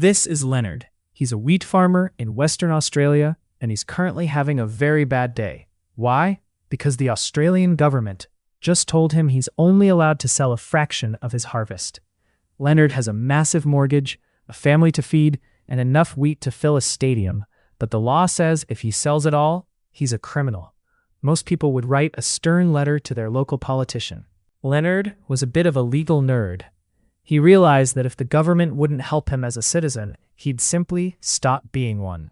This is Leonard. He's a wheat farmer in Western Australia, and he's currently having a very bad day. Why? Because the Australian government just told him he's only allowed to sell a fraction of his harvest. Leonard has a massive mortgage, a family to feed, and enough wheat to fill a stadium, but the law says if he sells it all, he's a criminal. Most people would write a stern letter to their local politician. Leonard was a bit of a legal nerd. He realized that if the government wouldn't help him as a citizen, he'd simply stop being one.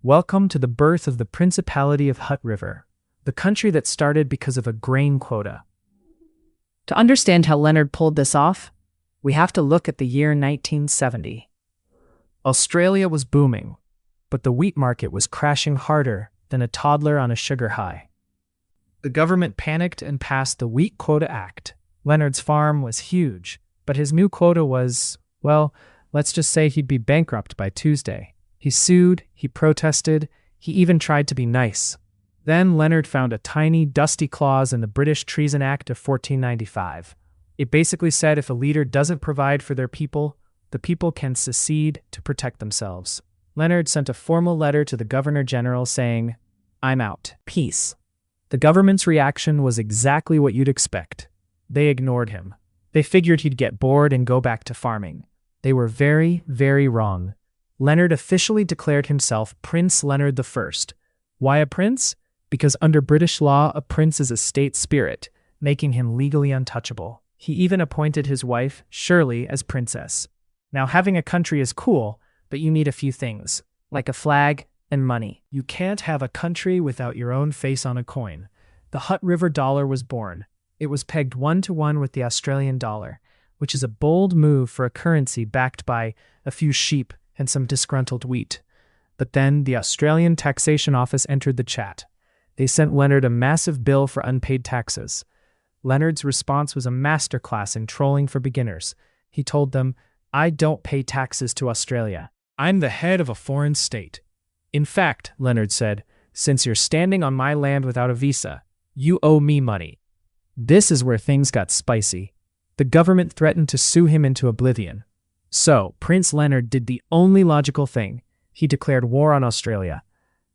Welcome to the birth of the Principality of Hutt River, the country that started because of a grain quota. To understand how Leonard pulled this off, we have to look at the year 1970. Australia was booming, but the wheat market was crashing harder than a toddler on a sugar high. The government panicked and passed the Wheat Quota Act. Leonard's farm was huge, but his new quota was, well, let's just say he'd be bankrupt by Tuesday. He sued, he protested, he even tried to be nice. Then Leonard found a tiny, dusty clause in the British Treason Act of 1495. It basically said if a leader doesn't provide for their people, the people can secede to protect themselves. Leonard sent a formal letter to the Governor-General saying, "I'm out. Peace." The government's reaction was exactly what you'd expect. They ignored him. They figured he'd get bored and go back to farming. They were very, very wrong. Leonard officially declared himself Prince Leonard I. Why a prince? Because under British law, a prince is a state spirit, making him legally untouchable. He even appointed his wife, Shirley, as princess. Now, having a country is cool, but you need a few things, like a flag and money. You can't have a country without your own face on a coin. The Hutt River dollar was born. It was pegged 1-to-1 with the Australian dollar, which is a bold move for a currency backed by a few sheep and some disgruntled wheat. But then the Australian Taxation Office entered the chat. They sent Leonard a massive bill for unpaid taxes. Leonard's response was a masterclass in trolling for beginners. He told them, "I don't pay taxes to Australia. I'm the head of a foreign state. In fact," Leonard said, "since you're standing on my land without a visa, you owe me money." This is where things got spicy. The government threatened to sue him into oblivion. So, Prince Leonard did the only logical thing. He declared war on Australia.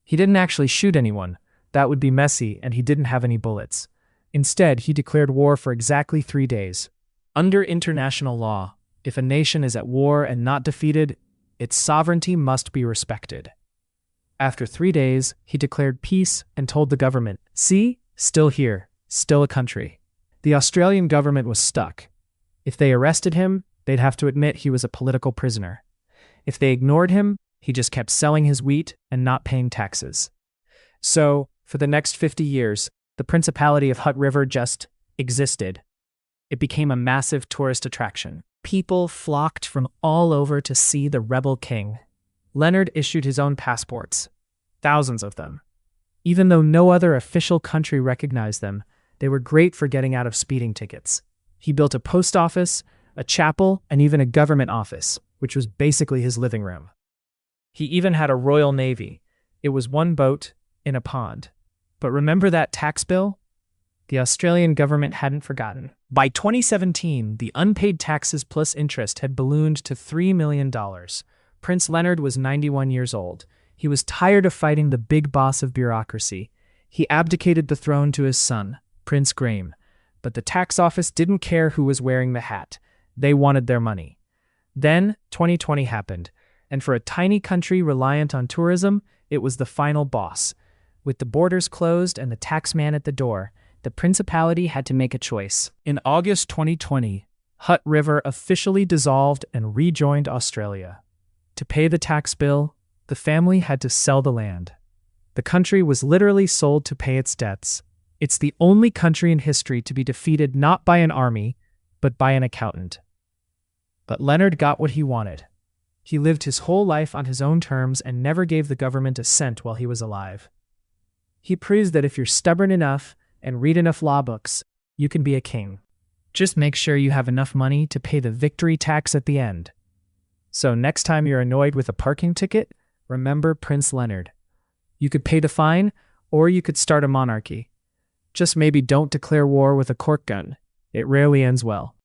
He didn't actually shoot anyone. That would be messy, and he didn't have any bullets. Instead, he declared war for exactly 3 days. Under international law, if a nation is at war and not defeated, its sovereignty must be respected. After 3 days, he declared peace and told the government, "See, still here, still a country." The Australian government was stuck. If they arrested him, they'd have to admit he was a political prisoner. If they ignored him, he just kept selling his wheat and not paying taxes. So, for the next 50 years, the Principality of Hutt River just existed. It became a massive tourist attraction. People flocked from all over to see the rebel king. Leonard issued his own passports, thousands of them. Even though no other official country recognized them, they were great for getting out of speeding tickets. He built a post office, a chapel, and even a government office, which was basically his living room. He even had a Royal Navy. It was one boat in a pond. But remember that tax bill? The Australian government hadn't forgotten. By 2017, the unpaid taxes plus interest had ballooned to $3 million. Prince Leonard was 91 years old. He was tired of fighting the big boss of bureaucracy. He abdicated the throne to his son, Prince Graham. But the tax office didn't care who was wearing the hat. They wanted their money. Then 2020 happened, and for a tiny country reliant on tourism, it was the final boss. With the borders closed and the taxman at the door, the Principality had to make a choice. In August 2020, Hutt River officially dissolved and rejoined Australia. To pay the tax bill, the family had to sell the land. The country was literally sold to pay its debts. It's the only country in history to be defeated not by an army, but by an accountant. But Leonard got what he wanted. He lived his whole life on his own terms and never gave the government a cent while he was alive. He proves that if you're stubborn enough and read enough law books, you can be a king. Just make sure you have enough money to pay the victory tax at the end. So next time you're annoyed with a parking ticket, remember Prince Leonard. You could pay the fine, or you could start a monarchy. Just maybe don't declare war with a cork gun. It rarely ends well.